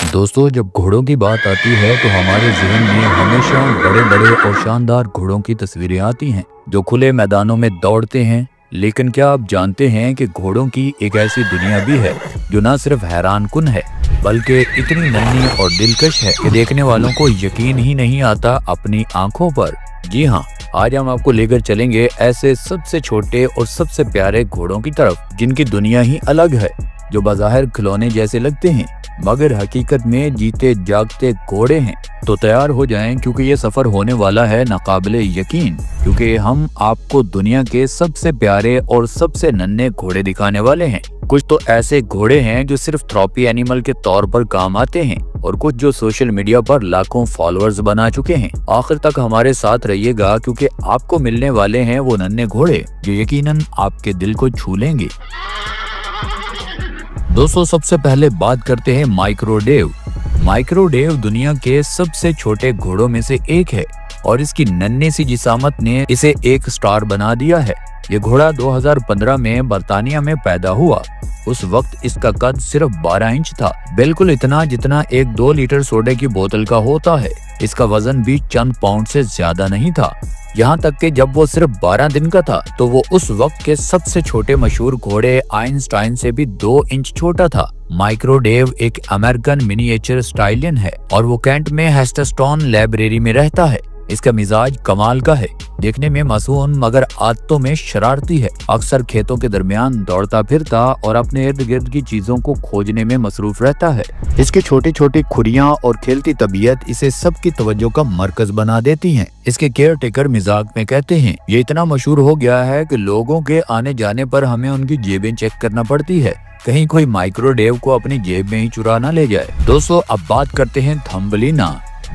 दोस्तों, जब घोड़ों की बात आती है तो हमारे ज़हन में हमेशा बड़े बड़े और शानदार घोड़ों की तस्वीरें आती हैं जो खुले मैदानों में दौड़ते हैं। लेकिन क्या आप जानते हैं कि घोड़ों की एक ऐसी दुनिया भी है जो न सिर्फ हैरानकुन है बल्कि इतनी नन्ही और दिलकश है कि देखने वालों को यकीन ही नहीं आता अपनी आंखों पर। जी हाँ, आज हम आपको लेकर चलेंगे ऐसे सबसे छोटे और सबसे प्यारे घोड़ों की तरफ जिनकी दुनिया ही अलग है, जो बाज़ाहिर खिलौने जैसे लगते हैं मगर हकीकत में जीते जागते घोड़े हैं। तो तैयार हो जाएं क्योंकि ये सफर होने वाला है नाकाबिले यकीन, क्योंकि हम आपको दुनिया के सबसे प्यारे और सबसे नन्हे घोड़े दिखाने वाले हैं। कुछ तो ऐसे घोड़े हैं जो सिर्फ ट्रॉफी एनिमल के तौर पर काम आते हैं और कुछ जो सोशल मीडिया पर लाखों फॉलोअर्स बना चुके हैं। आखिर तक हमारे साथ रहिएगा क्योंकि आपको मिलने वाले हैं वो नन्हे घोड़े जो यकीनन आपके दिल को छू लेंगे। दोस्तों, सबसे पहले बात करते हैं माइक्रोडेव। माइक्रोडेव दुनिया के सबसे छोटे घोड़ों में से एक है और इसकी नन्ही सी जिसामत ने इसे एक स्टार बना दिया है। ये घोड़ा 2015 में बर्तानिया में पैदा हुआ। उस वक्त इसका कद सिर्फ 12 इंच था, बिल्कुल इतना जितना एक 2 लीटर सोडे की बोतल का होता है। इसका वजन भी चंद पाउंड से ज्यादा नहीं था। यहाँ तक कि जब वो सिर्फ 12 दिन का था तो वो उस वक्त के सबसे छोटे मशहूर घोड़े आइंस्टाइन से भी 2 इंच छोटा था। माइक्रोडेव एक अमेरिकन मिनिएचर स्टाइलियन है और वो कैंट में हेस्टरस्टोन लाइब्रेरी में रहता है। इसका मिजाज कमाल का है, देखने में मासूम मगर आदतों में शरारती है। अक्सर खेतों के दरमियान दौड़ता फिरता और अपने इर्द गिर्द की चीजों को खोजने में मसरूफ रहता है। इसके छोटी छोटी खुरियां और खेलती तबीयत इसे सबकी तवज्जो का मरकज बना देती हैं। इसके केयर टेकर मजाक में कहते हैं, ये इतना मशहूर हो गया है कि लोगों के आने जाने पर हमें उनकी जेबें चेक करना पड़ती है, कहीं कोई माइक्रोडेव को अपनी जेब में ही चुरा ना ले जाए। दोस्तों, अब बात करते हैं थम्बलिना,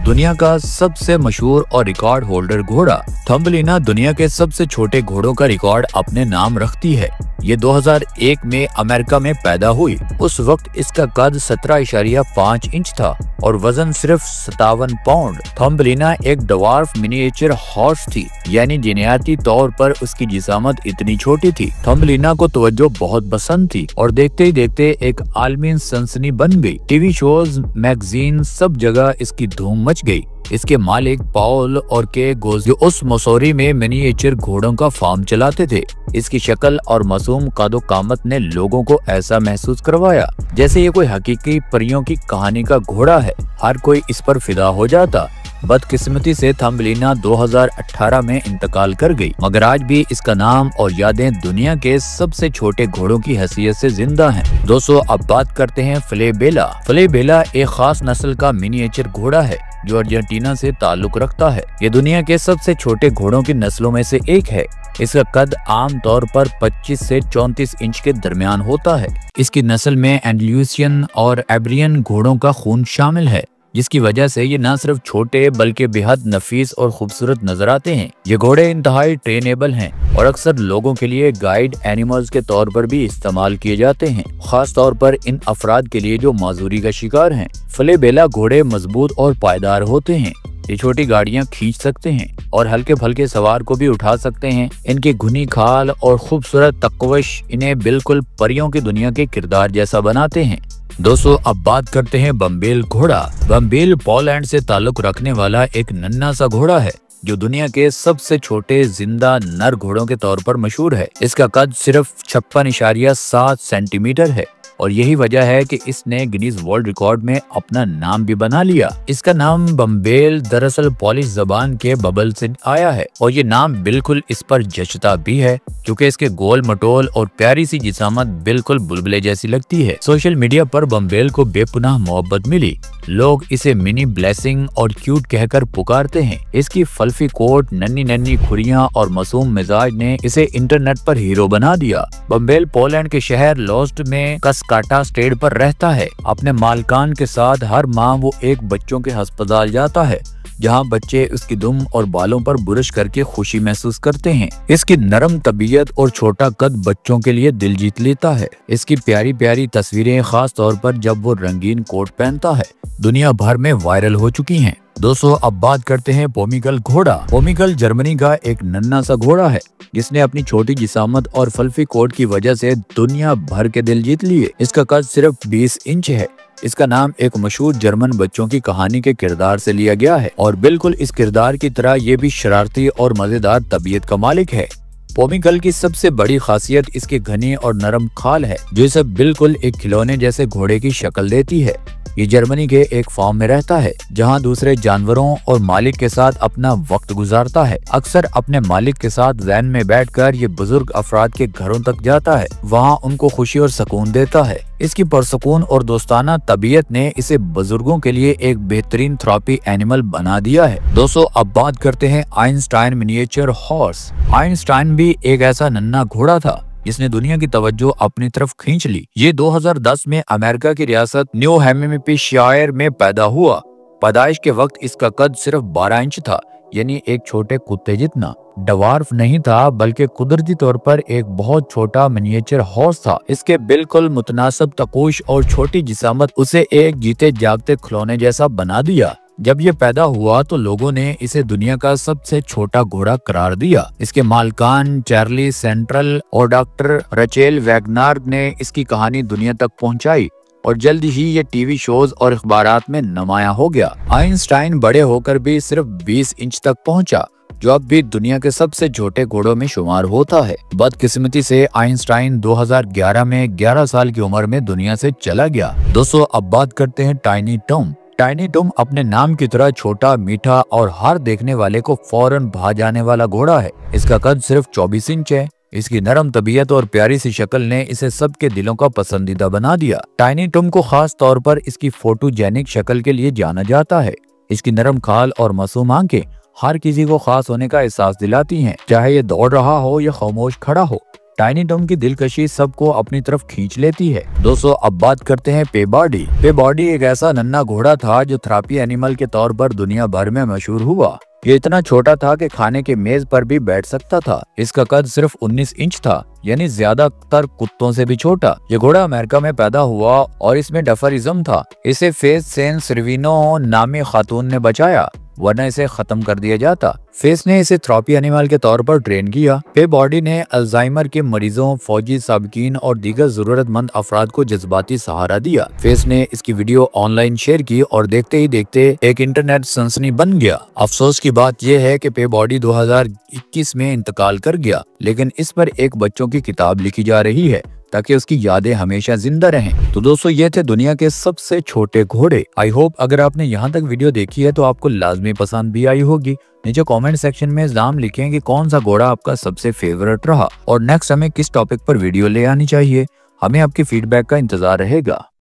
दुनिया का सबसे मशहूर और रिकॉर्ड होल्डर घोड़ा। थम्बलिना दुनिया के सबसे छोटे घोड़ों का रिकॉर्ड अपने नाम रखती है। ये 2001 में अमेरिका में पैदा हुई। उस वक्त इसका कद 17.5 इंच था और वजन सिर्फ 57 पाउंड। थम्बलिना एक डवार्फ मिनिएचर हॉर्स थी, यानी जिन्याती तौर पर उसकी जिसामत इतनी छोटी थी। थम्बलिना को तवज्जो बहुत पसंद थी और देखते ही देखते एक आलमी सनसनी बन गई। टीवी शोज, मैगजीन, सब जगह इसकी धूम मच गई। इसके मालिक पॉल और के गोज जो उस मसूरी में मिनिएचर घोड़ों का फार्म चलाते थे। इसकी शक्ल और मासूम कादो कामत ने लोगों को ऐसा महसूस करवाया जैसे ये कोई हकीकी परियों की कहानी का घोड़ा है। हर कोई इस पर फिदा हो जाता। बदकिस्मती से थम्बलिना 2018 में इंतकाल कर गई, मगर आज भी इसका नाम और यादें दुनिया के सबसे छोटे घोड़ों की हैसियत से जिंदा हैं। दोस्तों, अब बात करते हैं फ्लेबेला। फ्लेबेला एक खास नस्ल का मिनिएचर घोड़ा है जो अर्जेंटीना से ताल्लुक रखता है। ये दुनिया के सबसे छोटे घोड़ों की नस्लों में से एक है। इसका कद आम तौर पर 25 से 34 इंच के दरमियान होता है। इसकी नस्ल में एंडल्यूसियन और एब्रियन घोड़ों का खून शामिल है, जिसकी वजह से ये न सिर्फ छोटे बल्कि बेहद नफीस और खूबसूरत नजर आते हैं। ये घोड़े इंतहाई ट्रेनेबल हैं और अक्सर लोगों के लिए गाइड एनिमल्स के तौर पर भी इस्तेमाल किए जाते हैं, खास तौर पर इन अफराद के लिए जो माजूरी का शिकार हैं। फ्लेबेला घोड़े मजबूत और पायदार होते हैं। ये छोटी गाड़ियां खींच सकते हैं और हल्के फुल्के सवार को भी उठा सकते हैं। इनकी घुनी खाल और खूबसूरत तकवश इन्हें बिल्कुल परियों की दुनिया के किरदार जैसा बनाते हैं। दोस्तों, अब बात करते हैं बम्बेल घोड़ा। बम्बेल पोलैंड से ताल्लुक रखने वाला एक नन्हा सा घोड़ा है जो दुनिया के सबसे छोटे जिंदा नर घोड़ों के तौर पर मशहूर है। इसका कद सिर्फ 56.7 सेंटीमीटर है और यही वजह है कि इसने गिनीज वर्ल्ड रिकॉर्ड में अपना नाम भी बना लिया। इसका नाम बम्बेल दरअसल पोलिश जबान के बबल से आया है और ये नाम बिल्कुल इस पर जचता भी है क्योंकि इसके गोल मटोल और प्यारी सी जिसामत बिल्कुल बुलबुले जैसी लगती है। सोशल मीडिया पर बम्बेल को बेपनाह मोहब्बत मिली। लोग इसे मिनी ब्लेसिंग और क्यूट कहकर पुकारते हैं। इसकी फल्फी कोट, नन्ही नन्ही खुरियां और मासूम मिजाज ने इसे इंटरनेट पर हीरो बना दिया। बम्बेल पोलैंड के शहर लोस्ट में काटा स्टेट पर रहता है। अपने मालकान के साथ हर माह वो एक बच्चों के अस्पताल जाता है जहां बच्चे उसकी दुम और बालों पर बुरश करके खुशी महसूस करते हैं। इसकी नरम तबीयत और छोटा कद बच्चों के लिए दिल जीत लेता है। इसकी प्यारी प्यारी तस्वीरें खास तौर पर जब वो रंगीन कोट पहनता है दुनिया भर में वायरल हो चुकी हैं। दोस्तों अब बात करते हैं पोमीगल घोड़ा। पोमीगल जर्मनी का एक नन्हा सा घोड़ा है जिसने अपनी छोटी जिसामत और फल्फी कोट की वजह से दुनिया भर के दिल जीत लिए। इसका कद सिर्फ 20 इंच है। इसका नाम एक मशहूर जर्मन बच्चों की कहानी के किरदार से लिया गया है और बिल्कुल इस किरदार की तरह ये भी शरारती और मजेदार तबीयत का मालिक है। पोमीगल की सबसे बड़ी खासियत इसकी घनी और नरम खाल है जो इसे बिल्कुल एक खिलौने जैसे घोड़े की शक्ल देती है। ये जर्मनी के एक फार्म में रहता है जहां दूसरे जानवरों और मालिक के साथ अपना वक्त गुजारता है। अक्सर अपने मालिक के साथ वैन में बैठकर ये बुजुर्ग अफराद के घरों तक जाता है, वहां उनको खुशी और सुकून देता है। इसकी पुरसुकून और दोस्ताना तबीयत ने इसे बुजुर्गों के लिए एक बेहतरीन थेरेपी एनिमल बना दिया है। दोस्तों अब बात करते हैं आइंस्टाइन मिनिएचर हॉर्स। आइंस्टाइन भी एक ऐसा नन्हा घोड़ा था जिसने दुनिया की तवज्जो अपनी तरफ खींच ली। ये 2010 में अमेरिका की रियासत न्यू हैम्पशायर में पैदा हुआ। पैदाइश के वक्त इसका कद सिर्फ 12 इंच था, यानी एक छोटे कुत्ते जितना। डवार्फ नहीं था बल्कि कुदरती तौर पर एक बहुत छोटा मिनिएचर हॉर्स था। इसके बिल्कुल मुतनासिब तकोश और छोटी जिसामत उसे एक जीते जागते खिलौने जैसा बना दिया। जब ये पैदा हुआ तो लोगों ने इसे दुनिया का सबसे छोटा घोड़ा करार दिया। इसके मालकान चार्ली सेंट्रल और डॉक्टर रचेल वैगनार ने इसकी कहानी दुनिया तक पहुंचाई और जल्द ही ये टीवी शोज और अखबारात में नुमाया हो गया। आइंस्टाइन बड़े होकर भी सिर्फ 20 इंच तक पहुंचा, जो अब भी दुनिया के सबसे छोटे घोड़ों में शुमार होता है। बदकिस्मती से आइंस्टाइन 2011 में 11 साल की उम्र में दुनिया से चला गया। दोस्तों अब बात करते हैं टाइनी टॉम। टाइनी टॉम अपने नाम की तरह छोटा, मीठा और हर देखने वाले को फौरन भा जाने वाला घोड़ा है। इसका कद सिर्फ 24 इंच है। इसकी नरम तबीयत और प्यारी सी शक्ल ने इसे सबके दिलों का पसंदीदा बना दिया। टाइनी टॉम को खास तौर पर इसकी फोटोजेनिक शक्ल के लिए जाना जाता है। इसकी नरम खाल और मासूम आंखें हर किसी को खास होने का एहसास दिलाती हैं, चाहे ये दौड़ रहा हो या खामोश खड़ा हो। टाइनी टॉम की दिलकशी सबको अपनी तरफ खींच लेती है। दोस्तों अब बात करते हैं पेबाडी। पेबाडी एक ऐसा नन्हा घोड़ा था जो थेरेपी एनिमल के तौर पर दुनिया भर में मशहूर हुआ। ये इतना छोटा था कि खाने के मेज पर भी बैठ सकता था। इसका कद सिर्फ 19 इंच था, यानी ज्यादातर कुत्तों से भी छोटा। ये घोड़ा अमेरिका में पैदा हुआ और इसमें डफरिज्म था। इसे फेस सेन सर्विनो नामी खातून ने बचाया, वरना इसे खत्म कर दिया जाता। फेस ने इसे थेरेपी एनिमल के तौर पर ट्रेन किया। पेबाडी ने अल्जाइमर के मरीजों, फौजी साबिकीन और दीगर जरूरतमंद अफराद को जज्बाती सहारा दिया। फेस ने इसकी वीडियो ऑनलाइन शेयर की और देखते ही देखते एक इंटरनेट सनसनी बन गया। अफसोस की बात यह है कि पेबाडी 2021 में इंतकाल कर गया, लेकिन इस पर एक बच्चों की किताब लिखी जा रही है ताकि उसकी यादें हमेशा जिंदा रहें। तो दोस्तों ये थे दुनिया के सबसे छोटे घोड़े। आई होप अगर आपने यहाँ तक वीडियो देखी है तो आपको लाजमी पसंद भी आई होगी। नीचे कमेंट सेक्शन में नाम लिखें कि कौन सा घोड़ा आपका सबसे फेवरेट रहा और नेक्स्ट हमें किस टॉपिक पर वीडियो ले आनी चाहिए। हमें आपकी फीडबैक का इंतजार रहेगा।